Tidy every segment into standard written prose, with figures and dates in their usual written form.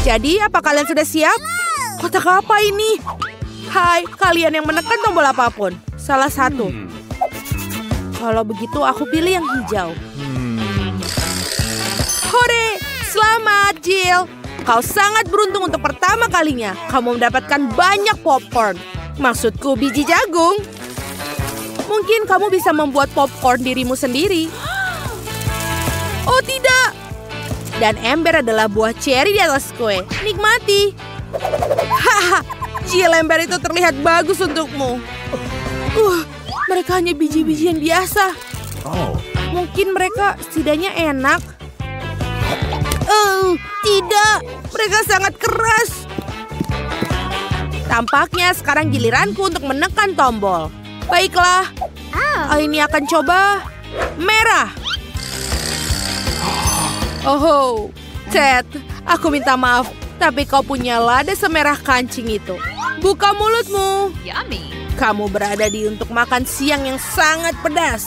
Jadi, apa kalian sudah siap? Kotak apa ini? Hai, kalian yang menekan tombol apapun. Salah satu. Kalau begitu, aku pilih yang hijau. Hore! Selamat, Jill. Kau sangat beruntung untuk pertama kalinya. Kamu mendapatkan banyak popcorn. Maksudku, biji jagung. Mungkin kamu bisa membuat popcorn dirimu sendiri. Oh, tidak. Dan ember adalah buah cherry di atas kue. Nikmati. Haha, Jill, ember itu terlihat bagus untukmu. Mereka hanya biji-bijian biasa. Mungkin mereka setidaknya enak. Tidak. Mereka sangat keras. Tampaknya sekarang giliranku untuk menekan tombol. Baiklah. Ini akan coba merah. Oh, Ted, aku minta maaf. Tapi kau punya lada semerah kancing itu. Buka mulutmu. Yummy. Kamu berada di untuk makan siang yang sangat pedas.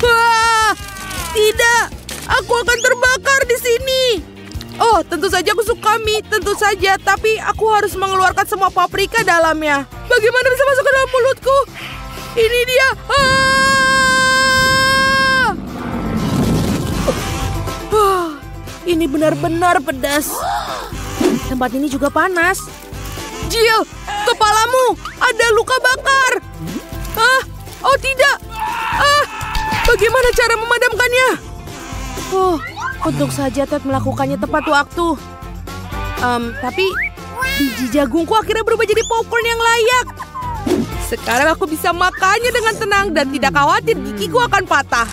Wah, tidak. Aku akan terbakar di sini. Oh, tentu saja aku suka mie. Tentu saja. Tapi aku harus mengeluarkan semua paprika dalamnya. Bagaimana bisa masuk ke dalam mulutku? Ini dia. Ini benar-benar pedas. Tempat ini juga panas. Jill, kepalamu ada luka bakar. Oh tidak. Bagaimana cara memadamkannya? Oh, untung saja Ted melakukannya tepat waktu. Tapi biji jagungku akhirnya berubah jadi popcorn yang layak. Sekarang aku bisa makannya dengan tenang dan tidak khawatir gigiku akan patah.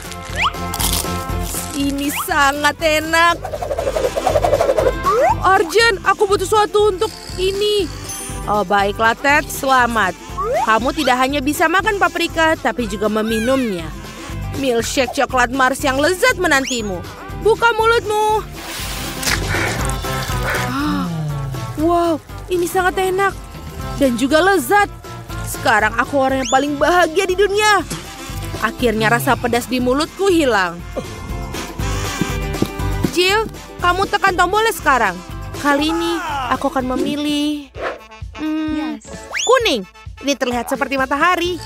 Ini sangat enak. Arjen, aku butuh sesuatu untuk ini. Oh, baiklah Ted, selamat. Kamu tidak hanya bisa makan paprika, tapi juga meminumnya. Milkshake coklat Mars yang lezat menantimu. Buka mulutmu. Wow, ini sangat enak. Dan juga lezat. Sekarang aku orang yang paling bahagia di dunia. Akhirnya rasa pedas di mulutku hilang. Jill, kamu tekan tombolnya sekarang. Kali ini aku akan memilih kuning. Ini terlihat seperti matahari.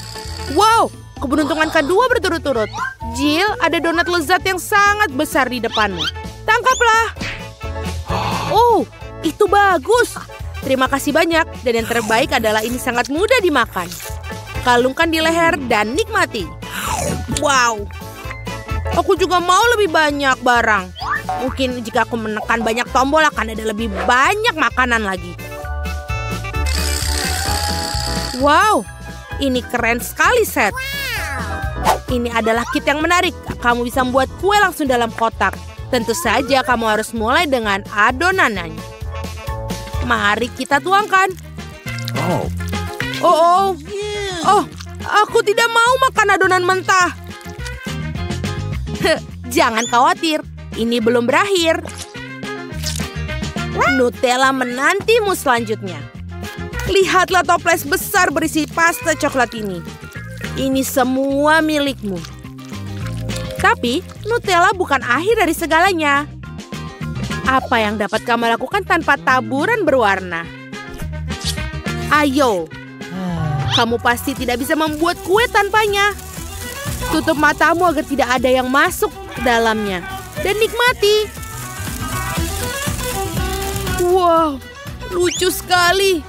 Wow, keberuntungan kedua berturut-turut. Jill, ada donat lezat yang sangat besar di depanmu. Tangkaplah. Oh, itu bagus. Terima kasih banyak. Dan yang terbaik adalah ini sangat mudah dimakan. Kalungkan di leher dan nikmati. Wow. Aku juga mau lebih banyak barang. Mungkin jika aku menekan banyak tombol akan ada lebih banyak makanan lagi. Wow, ini keren sekali, Seth. Ini adalah kit yang menarik. Kamu bisa membuat kue langsung dalam kotak. Tentu saja kamu harus mulai dengan adonannya. Mari kita tuangkan. Oh, aku tidak mau makan adonan mentah. Jangan khawatir. Ini belum berakhir. Nutella menantimu selanjutnya. Lihatlah toples besar berisi pasta coklat ini. Ini semua milikmu. Tapi Nutella bukan akhir dari segalanya. Apa yang dapat kamu lakukan tanpa taburan berwarna? Ayo. Kamu pasti tidak bisa membuat kue tanpanya. Tutup matamu agar tidak ada yang masuk ke dalamnya. Dan nikmati. Wow, lucu sekali.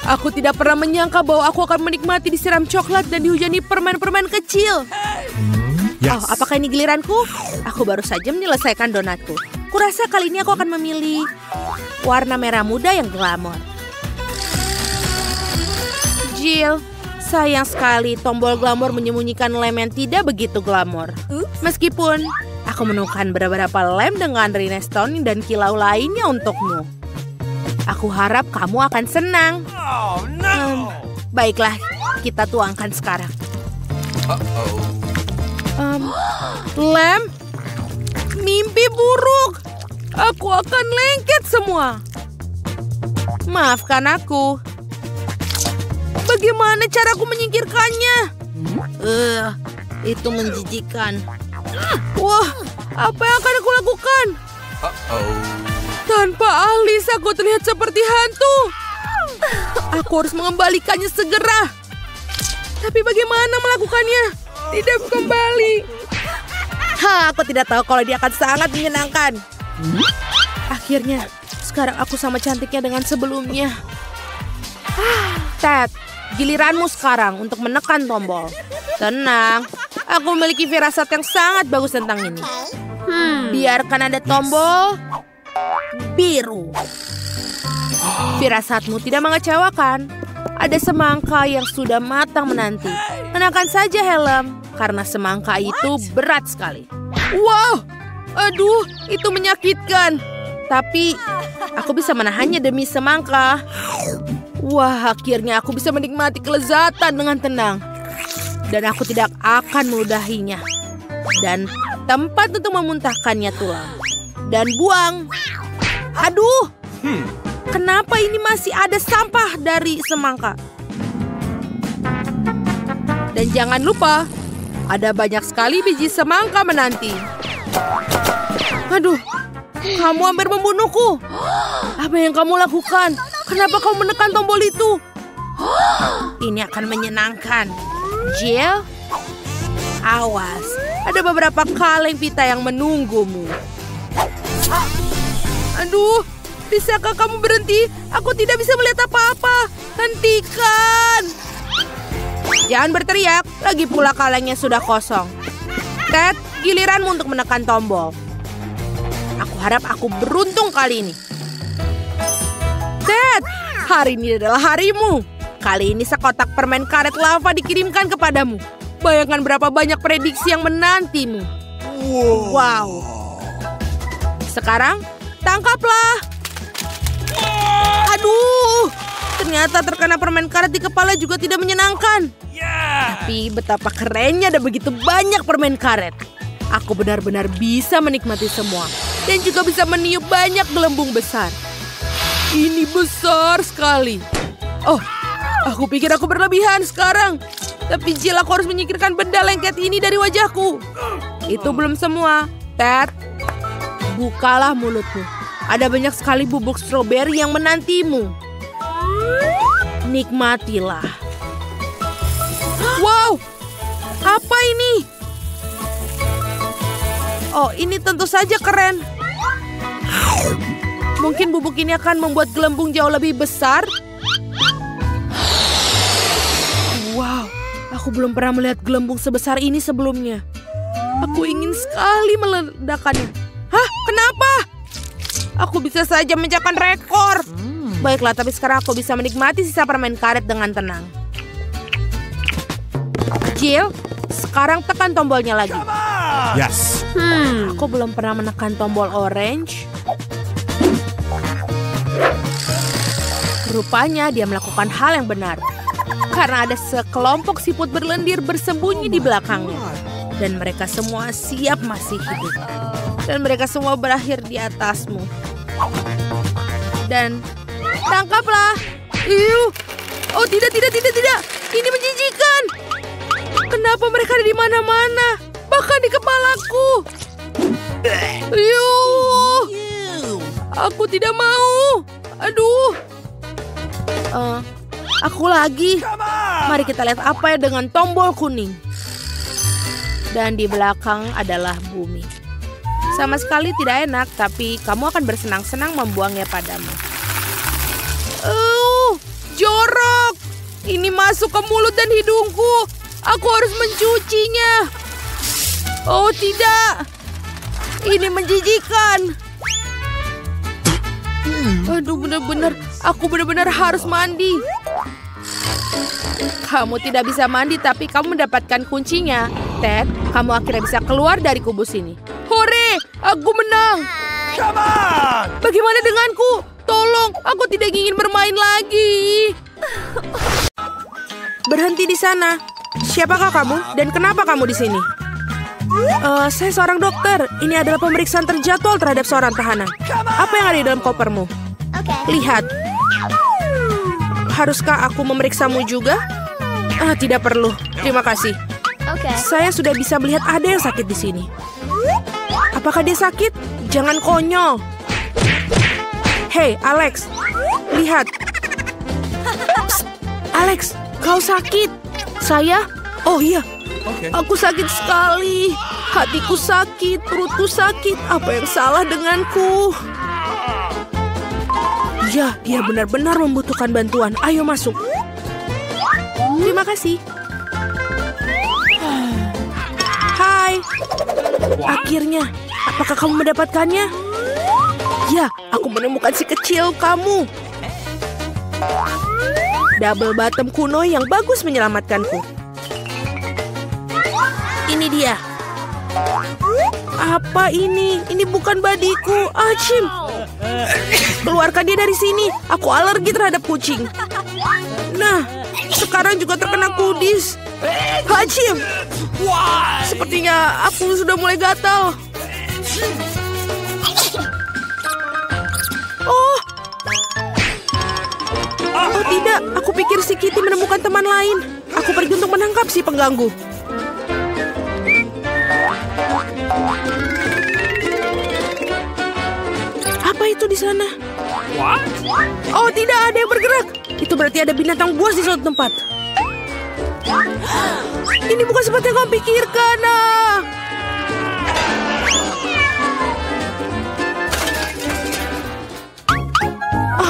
Aku tidak pernah menyangka bahwa aku akan menikmati disiram coklat dan dihujani permen-permen kecil. Oh, apakah ini giliranku? Aku baru saja menyelesaikan donatku. Kurasa kali ini aku akan memilih warna merah muda yang glamor. Jill, sayang sekali tombol glamor menyembunyikan lem yang tidak begitu glamor. Meskipun aku menemukan beberapa lem dengan rhinestone dan kilau lainnya untukmu. Aku harap kamu akan senang. Baiklah, kita tuangkan sekarang. Lem? Mimpi buruk. Aku akan lengket semua. Maafkan aku. Bagaimana caraku menyingkirkannya? Itu menjijikan. Wah, apa yang akan aku lakukan? Aku terlihat seperti hantu. Aku harus mengembalikannya segera. Tapi bagaimana melakukannya? Tidak kembali. Aku tidak tahu kalau dia akan sangat menyenangkan. Akhirnya, sekarang aku sama cantiknya dengan sebelumnya. Ted, giliranmu sekarang untuk menekan tombol. Tenang, aku memiliki firasat yang sangat bagus tentang ini. Biarkan ada tombol biru. Firasatmu tidak mengecewakan. Ada semangka yang sudah matang menanti. Kenakan saja helm, karena semangka itu berat sekali. Wow, aduh, itu menyakitkan. Tapi, aku bisa menahannya demi semangka. Wah, akhirnya aku bisa menikmati kelezatan dengan tenang. Dan aku tidak akan meludahinya. Dan tempat untuk memuntahkannya tulang. Dan buang. Aduh, kenapa ini masih ada sampah dari semangka? Dan jangan lupa, ada banyak sekali biji semangka menanti. Aduh, kamu hampir membunuhku. Apa yang kamu lakukan? Kenapa kamu menekan tombol itu? Ini akan menyenangkan. Jill, awas. Ada beberapa kaleng pita yang menunggumu. Aduh, bisakah kamu berhenti? Aku tidak bisa melihat apa-apa. Hentikan. Jangan berteriak, lagi pula kalengnya sudah kosong. Ted, giliranmu untuk menekan tombol. Aku harap aku beruntung kali ini. Ted, hari ini adalah harimu. Kali ini sekotak permen karet lava dikirimkan kepadamu. Bayangkan berapa banyak prediksi yang menantimu. Wow. Sekarang, tangkaplah. Aduh, ternyata terkena permen karet di kepala juga tidak menyenangkan. Tapi betapa kerennya ada begitu banyak permen karet. Aku benar-benar bisa menikmati semua. Dan juga bisa meniup banyak gelembung besar. Ini besar sekali. Oh, aku pikir aku berlebihan sekarang. Tapi Jill, aku harus menyingkirkan benda lengket ini dari wajahku. Itu belum semua. Ted, bukalah mulutmu. Ada banyak sekali bubuk stroberi yang menantimu. Nikmatilah. Wow, apa ini? Oh, ini tentu saja keren. Mungkin bubuk ini akan membuat gelembung jauh lebih besar. Wow, aku belum pernah melihat gelembung sebesar ini sebelumnya. Aku ingin sekali meledakannya. Hah, kenapa? Aku bisa saja memecahkan rekor. Baiklah, tapi sekarang aku bisa menikmati sisa permen karet dengan tenang. Jill, sekarang tekan tombolnya lagi. Yes. Aku belum pernah menekan tombol orange. Rupanya dia melakukan hal yang benar. Karena ada sekelompok siput berlendir bersembunyi di belakangnya. Dan mereka semua siap masih hidup. Dan mereka semua berakhir di atasmu. Dan tangkaplah. Oh, tidak. Ini menjijikan. Kenapa mereka ada di mana-mana? Bahkan di kepalaku. Aku tidak mau. Aduh. Aku lagi. Mari kita lihat apa ya dengan tombol kuning. Dan di belakang adalah bumi. Sama sekali tidak enak, tapi kamu akan bersenang-senang membuangnya padamu. Jorok. Ini masuk ke mulut dan hidungku. Aku harus mencucinya. Oh tidak. Ini menjijikan. Aduh, aku benar-benar harus mandi. Kamu tidak bisa mandi, tapi kamu mendapatkan kuncinya. Ted, kamu akhirnya bisa keluar dari kubus ini. Hore, aku menang. Come on! Bagaimana denganku? Tolong, aku tidak ingin bermain lagi. Berhenti di sana. Siapakah kamu dan kenapa kamu di sini? Saya seorang dokter. Ini adalah pemeriksaan terjadwal terhadap seorang tahanan. Apa yang ada di dalam kopermu? Lihat. Haruskah aku memeriksamu juga? Tidak perlu. Terima kasih. Saya sudah bisa melihat ada yang sakit di sini. Apakah dia sakit? Jangan konyol. Hei, Alex. Lihat. Psst, Alex, kau sakit. Saya? Oh iya. Aku sakit sekali. Hatiku sakit, perutku sakit. Apa yang salah denganku? Ya, dia benar-benar membutuhkan bantuan. Ayo masuk. Terima kasih. Hai. Akhirnya, apakah kamu mendapatkannya? Ya, aku menemukan si kecil kamu. Double bottom kuno yang bagus menyelamatkanku. Ini dia. Apa ini? Ini bukan badiku. Achim. Keluarkan dia dari sini. Aku alergi terhadap kucing. Nah, sekarang juga terkena kudis. Achim. Sepertinya aku sudah mulai gatal. Oh tidak, aku pikir si Kitty menemukan teman lain. Aku pergi untuk menangkap si pengganggu. Apa itu di sana? Oh tidak, ada yang bergerak. Itu berarti ada binatang buas di suatu tempat. Ini bukan seperti yang kau pikirkan.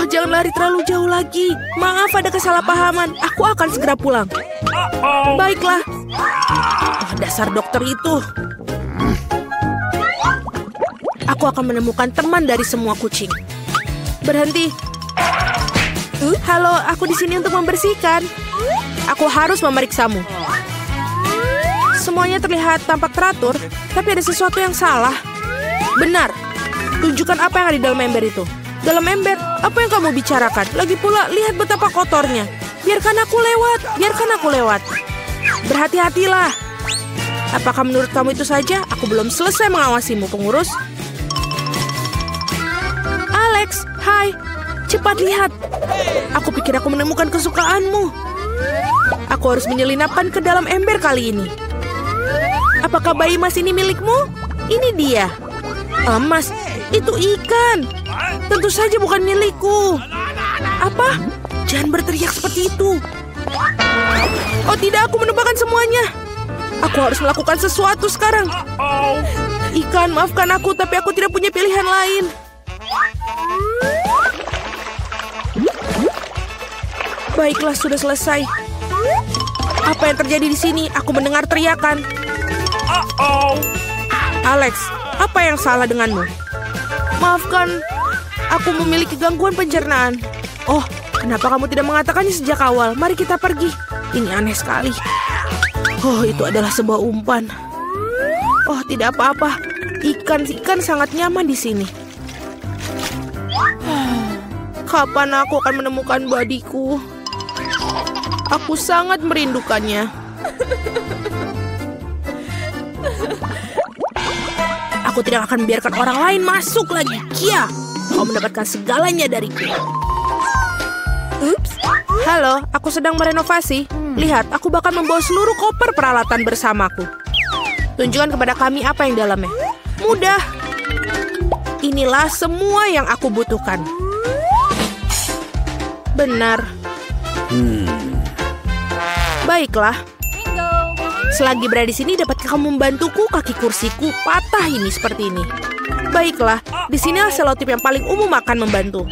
Jangan lari terlalu jauh lagi. Maaf, ada kesalahpahaman. Aku akan segera pulang. Baiklah. Dasar dokter itu. Aku akan menemukan teman dari semua kucing. Berhenti. Halo, aku di sini untuk membersihkan. Aku harus memeriksamu. Semuanya terlihat tampak teratur, tapi ada sesuatu yang salah. Benar. Tunjukkan apa yang ada di dalam ember itu. Dalam ember, apa yang kamu bicarakan? Lagi pula, lihat betapa kotornya. Biarkan aku lewat, biarkan aku lewat. Berhati-hatilah. Apakah menurut kamu itu saja? Aku belum selesai mengawasimu, pengurus. Alex, hai. Cepat lihat. Aku pikir aku menemukan kesukaanmu. Aku harus menyelinapkan ke dalam ember kali ini. Apakah bayi emas ini milikmu? Ini dia. Emas, itu ikan. Tentu saja bukan milikku. Apa? Jangan berteriak seperti itu. Oh tidak, aku menemukan semuanya. Aku harus melakukan sesuatu sekarang. Ikan, maafkan aku, tapi aku tidak punya pilihan lain. Baiklah, sudah selesai. Apa yang terjadi di sini? Aku mendengar teriakan. Alex, apa yang salah denganmu? Maafkan, aku memiliki gangguan pencernaan. Oh, kenapa kamu tidak mengatakannya sejak awal? Mari kita pergi. Ini aneh sekali. Oh, itu adalah sebuah umpan. Oh, tidak apa-apa. Ikan sangat nyaman di sini. Kapan aku akan menemukan badiku? Aku sangat merindukannya. Aku tidak akan membiarkan orang lain masuk lagi. Kia, kau mendapatkan segalanya dariku. Ups. Halo, aku sedang merenovasi. Lihat, aku bahkan membawa seluruh koper peralatan bersamaku. Tunjukkan kepada kami apa yang dalamnya. Mudah. Inilah semua yang aku butuhkan. Benar. Baiklah. Selagi berada di sini, dapatkah kamu membantuku? Kaki kursiku patah ini seperti ini. Baiklah, di sini selotip yang paling umum akan membantu.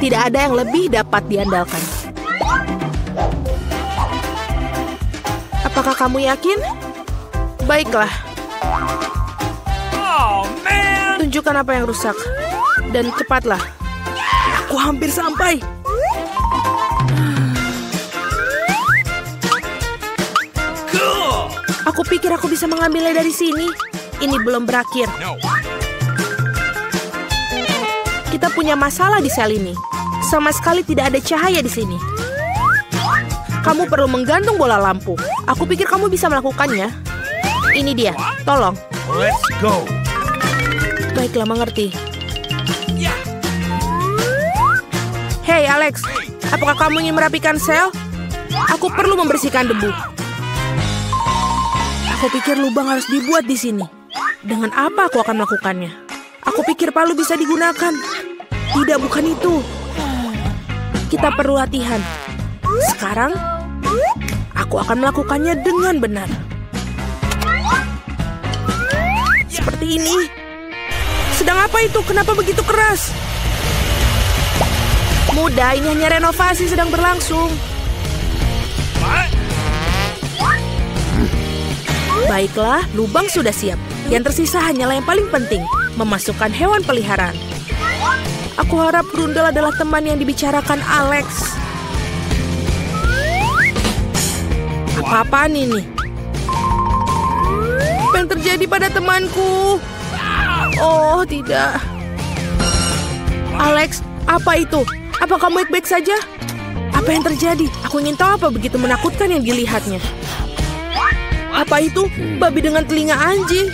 Tidak ada yang lebih dapat diandalkan. Apakah kamu yakin? Baiklah. Tunjukkan apa yang rusak. Dan cepatlah. Aku hampir sampai. Aku pikir aku bisa mengambilnya dari sini. Ini belum berakhir. Kita punya masalah di sel ini. Sama sekali tidak ada cahaya di sini. Kamu perlu menggantung bola lampu. Aku pikir kamu bisa melakukannya. Ini dia, tolong. Let's go. Baiklah, mengerti. Hei, Alex. Apakah kamu ingin merapikan sel? Aku perlu membersihkan debu. Aku pikir lubang harus dibuat di sini. Dengan apa aku akan melakukannya? Aku pikir palu bisa digunakan. Tidak, bukan itu. Kita perlu latihan. Sekarang, aku akan melakukannya dengan benar. Seperti ini. Sedang apa itu? Kenapa begitu keras? Mudah, ini hanya renovasi sedang berlangsung. Baiklah, lubang sudah siap. Yang tersisa hanyalah yang paling penting, memasukkan hewan peliharaan. Aku harap Brundle adalah teman yang dibicarakan Alex. Apa-apaan ini? Apa yang terjadi pada temanku? Oh, tidak. Alex, apa itu? Apa kamu baik-baik saja? Apa yang terjadi? Aku ingin tahu apa begitu menakutkan yang dilihatnya. Apa itu? Babi dengan telinga anjing.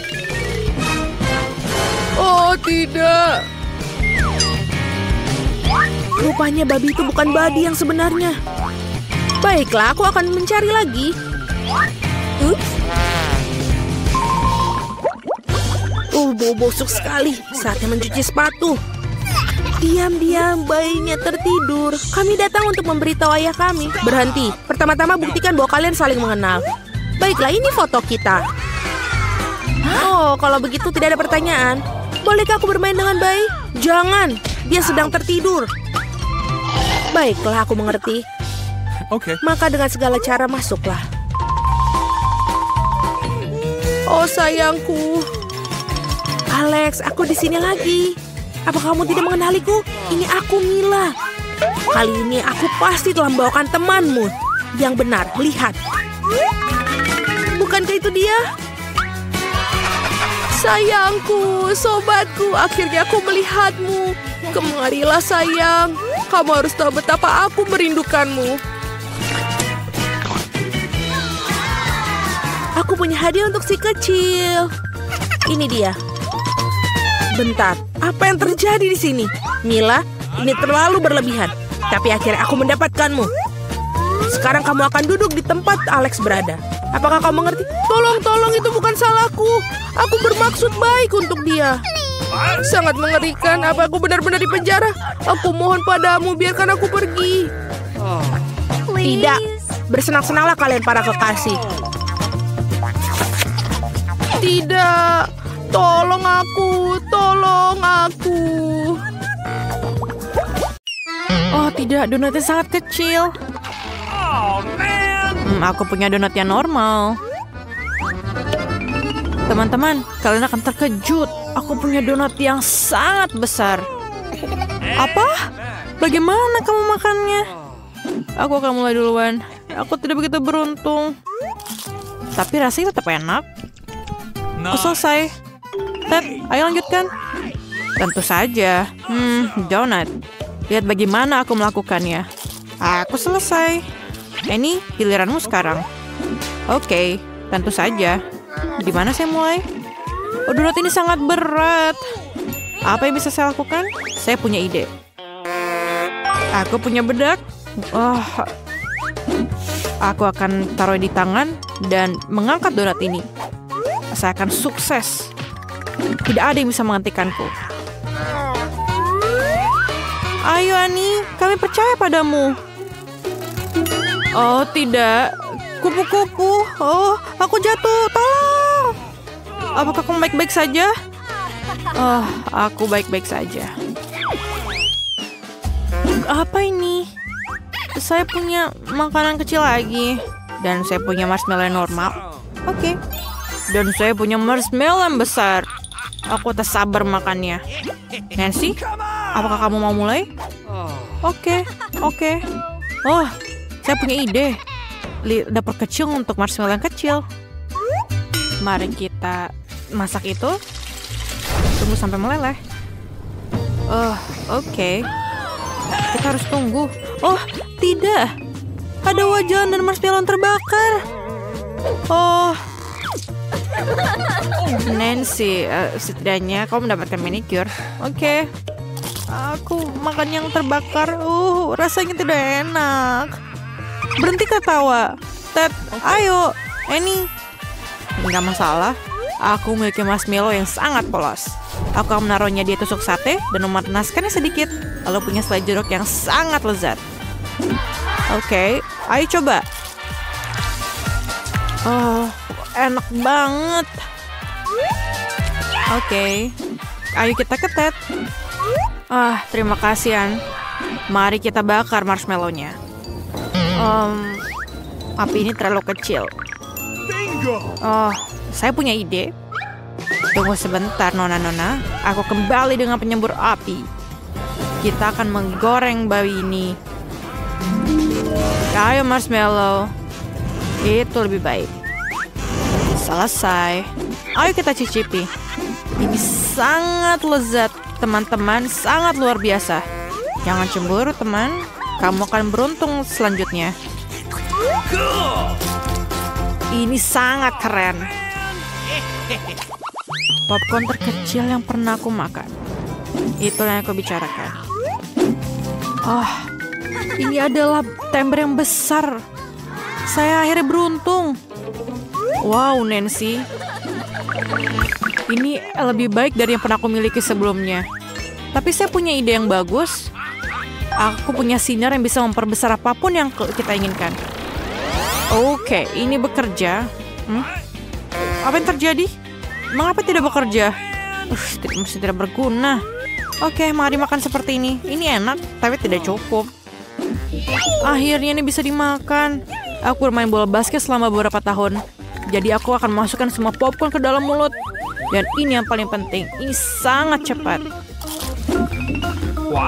Oh, tidak. Rupanya babi itu bukan babi yang sebenarnya. Baiklah, aku akan mencari lagi. Bau busuk sekali. Saatnya mencuci sepatu. Diam-diam, bayinya tertidur. Kami datang untuk memberitahu ayah kami. Berhenti. Pertama-tama buktikan bahwa kalian saling mengenal. Baiklah, ini foto kita. Oh, kalau begitu tidak ada pertanyaan. Bolehkah aku bermain dengan bayi? Jangan, dia sedang tertidur. Baiklah, aku mengerti. Oke. Maka dengan segala cara masuklah. Oh, sayangku. Alex, aku di sini lagi. Apa kamu tidak mengenaliku? Ini aku, Mila. Kali ini aku pasti telah membawakan temanmu. Yang benar, lihat. Bukankah itu dia? Sayangku, sobatku, akhirnya aku melihatmu. Kemarilah sayang. Kamu harus tahu betapa aku merindukanmu. Aku punya hadiah untuk si kecil. Ini dia. Bentar, apa yang terjadi di sini? Mila, ini terlalu berlebihan. Tapi akhirnya aku mendapatkanmu. Sekarang kamu akan duduk di tempat Alex berada. Apakah kamu mengerti? Tolong, itu bukan salahku. Aku bermaksud baik untuk dia. Sangat mengerikan. Apa aku benar-benar di penjara? Aku mohon padamu, biarkan aku pergi. Tidak. Bersenang-senanglah kalian para kekasih. Tidak. Tolong aku. Oh tidak, donatnya sangat kecil. Aku punya donat yang normal. Teman-teman, kalian akan terkejut. Aku punya donat yang sangat besar. Apa? Bagaimana kamu makannya? Aku akan mulai duluan. Aku tidak begitu beruntung. Tapi rasanya tetap enak. Aku selesai. Ted, ayo lanjutkan. Tentu saja. Donat. Lihat bagaimana aku melakukannya. Aku selesai. Ini giliranmu sekarang. Oke, tentu saja. Di mana saya mulai? Oh, donat ini sangat berat. Apa yang bisa saya lakukan? Saya punya ide. Aku punya bedak. Aku akan taruh di tangan dan mengangkat donat ini. Saya akan sukses. Tidak ada yang bisa menghentikanku. Ayo Ani, kami percaya padamu. Oh tidak, kupu-kupu. Oh, aku jatuh, tolong. Apakah kamu baik-baik saja? Oh, aku baik-baik saja. Apa ini? Saya punya makanan kecil lagi. Dan saya punya marshmallow normal. Oke. Dan saya punya marshmallow yang besar. Aku tak sabar makannya. Nancy, apakah kamu mau mulai? Oke. Oh, saya punya ide. Dapur kecil untuk marshmallow yang kecil. Mari kita masak itu. Tunggu sampai meleleh. Oke. Kita harus tunggu. Oh, tidak. Ada wajan dan marshmallow yang terbakar. Oh. Nancy, setidaknya kau mendapatkan manicure. Oke. Aku makan yang terbakar. Rasanya tidak enak. Berhenti ketawa. Ted, ayo. Annie. Enggak masalah. Aku memiliki marshmallow yang sangat polos. Aku akan menaruhnya di tusuk sate dan memanaskannya sedikit. Lalu punya selai jeruk yang sangat lezat. Oke, ayo coba. Oh, enak banget. Oke, ayo kita ketet. Terima kasih, An. Mari kita bakar marshmallow-nya. Api ini terlalu kecil. Oh, saya punya ide. Tunggu sebentar, Nona-nona. Aku kembali dengan penyembur api. Kita akan menggoreng bayi ini. Ayo marshmallow. Itu lebih baik. Selesai. Ayo kita cicipi. Ini sangat lezat, teman-teman. Sangat luar biasa. Jangan cemburu, teman. Kamu akan beruntung selanjutnya. Ini sangat keren. Popcorn terkecil yang pernah aku makan. Itulah yang aku bicarakan. Ini adalah tember yang besar. Saya akhirnya beruntung. Wow, Nancy. Ini lebih baik dari yang pernah aku miliki sebelumnya. Tapi saya punya ide yang bagus. Aku punya sinar yang bisa memperbesar apapun yang kita inginkan. Oke, ini bekerja. Apa yang terjadi? Mengapa tidak bekerja? Masih tidak berguna. Oke, mari makan seperti ini. Ini enak, tapi tidak cukup. Akhirnya ini bisa dimakan. Aku bermain bola basket selama beberapa tahun. Jadi aku akan masukkan semua popcorn ke dalam mulut. Dan ini yang paling penting. Ini sangat cepat.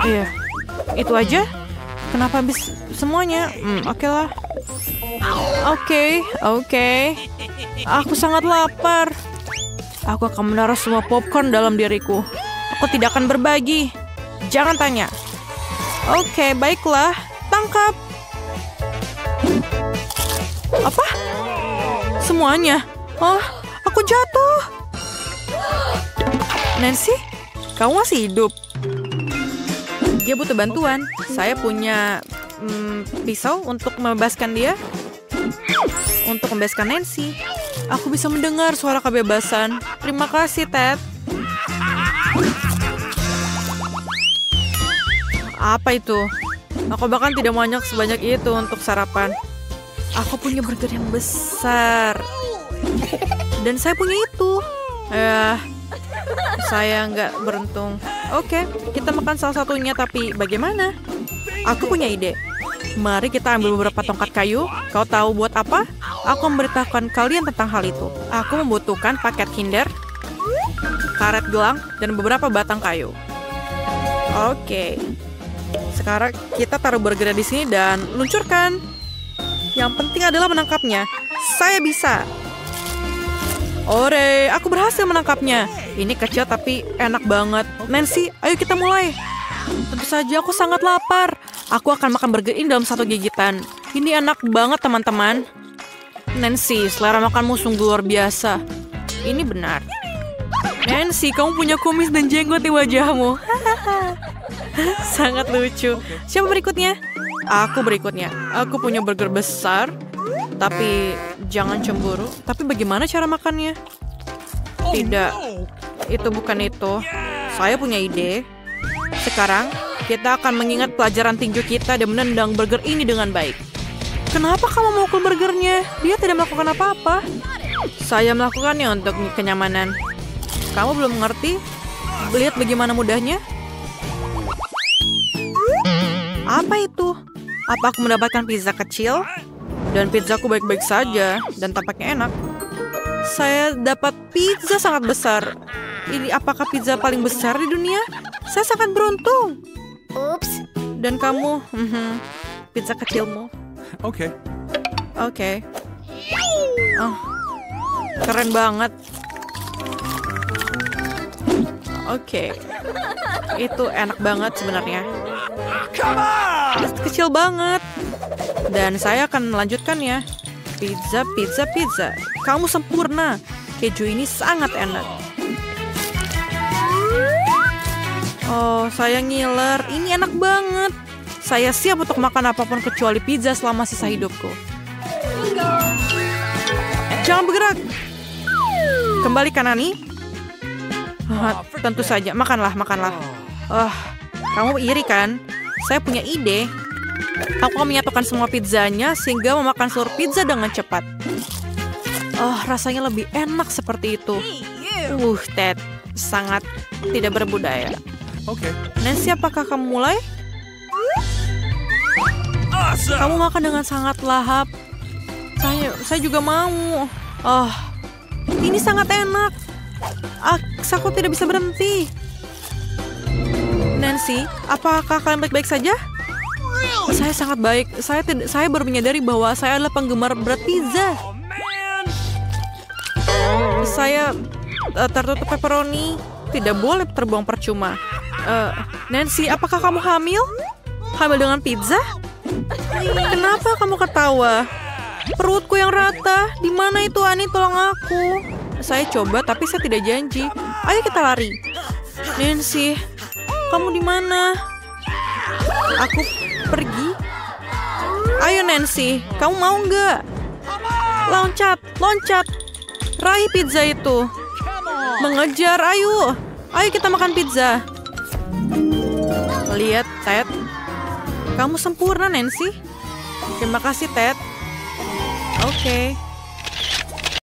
Iya, itu aja. Kenapa habis semuanya? Oke lah. Oke. Aku sangat lapar. Aku akan menaruh semua popcorn dalam diriku. Aku tidak akan berbagi. Jangan tanya. Oke, baiklah. Tangkap. Apa? Semuanya? Aku jatuh. Nancy, kamu masih hidup? Dia butuh bantuan. Saya punya pisau untuk membebaskan dia. Untuk membebaskan Nancy. Aku bisa mendengar suara kebebasan. Terima kasih, Ted. Apa itu? Aku bahkan tidak banyak sebanyak itu untuk sarapan. Aku punya burger yang besar. Dan saya punya itu. Saya nggak beruntung. Oke, kita makan salah satunya, tapi bagaimana? Aku punya ide. Mari kita ambil beberapa tongkat kayu. Kau tahu buat apa? Aku memberitahukan kalian tentang hal itu. Aku membutuhkan paket Kinder, karet gelang, dan beberapa batang kayu. Oke. Sekarang kita taruh burger di sini dan luncurkan. Yang penting adalah menangkapnya. Saya bisa. Ore, aku berhasil menangkapnya. Ini kecil tapi enak banget. Nancy, ayo kita mulai. Tentu saja aku sangat lapar. Aku akan makan burger ini dalam satu gigitan. Ini enak banget, teman-teman. Nancy, selera makanmu sungguh luar biasa. Ini benar. Nancy, kamu punya kumis dan jenggot di wajahmu. Sangat lucu. Siapa berikutnya? Aku berikutnya. Aku punya burger besar. Tapi jangan cemburu. Tapi bagaimana cara makannya? Tidak. Itu bukan itu. Saya punya ide. Sekarang, kita akan mengingat pelajaran tinju kita dan menendang burger ini dengan baik. Kenapa kamu memukul burgernya? Dia tidak melakukan apa-apa. Saya melakukannya untuk kenyamanan. Kamu belum mengerti? Lihat bagaimana mudahnya. Apa itu? Apa aku mendapatkan pizza kecil? Dan pizzaku baik-baik saja dan tampaknya enak. Saya dapat pizza sangat besar. Ini apakah pizza paling besar di dunia? Saya sangat beruntung. Oops. Dan kamu, pizza kecilmu. Okay. Oke. Oh, keren banget. Oke. Itu enak banget sebenarnya. Come on! Kecil banget. Dan saya akan melanjutkannya. Pizza, pizza, pizza. Kamu sempurna. Keju ini sangat enak. Oh, saya ngiler. Ini enak banget. Saya siap untuk makan apapun kecuali pizza selama sisa hidupku. Jangan bergerak. Kembali Kanani. Tentu saja, makanlah. Kamu iri kan? Saya punya ide. Aku akan menyatukan semua pizzanya sehingga memakan seluruh pizza dengan cepat. Rasanya lebih enak seperti itu. Ted, sangat tidak berbudaya. Okay. Nancy, apakah kamu mulai? Kamu makan dengan sangat lahap. Saya juga mau. Ini sangat enak. Aku tidak bisa berhenti. Nancy, apakah kalian baik-baik saja? Saya sangat baik. Saya baru menyadari bahwa saya adalah penggemar berat pizza. Saya tertutup pepperoni. Tidak boleh terbuang percuma. Nancy, apakah kamu hamil? Hamil dengan pizza? Kenapa kamu ketawa? Perutku yang rata. Di mana itu, Ani? Tolong aku. Saya coba, tapi saya tidak janji. Ayo kita lari. Nancy, kamu di mana? Aku pergi. Ayo Nancy, kamu mau nggak? Loncat. Raih pizza itu. Mengejar, ayo. Ayo kita makan pizza. Lihat, Ted. Kamu sempurna, Nancy. Terima kasih, Ted. Oke.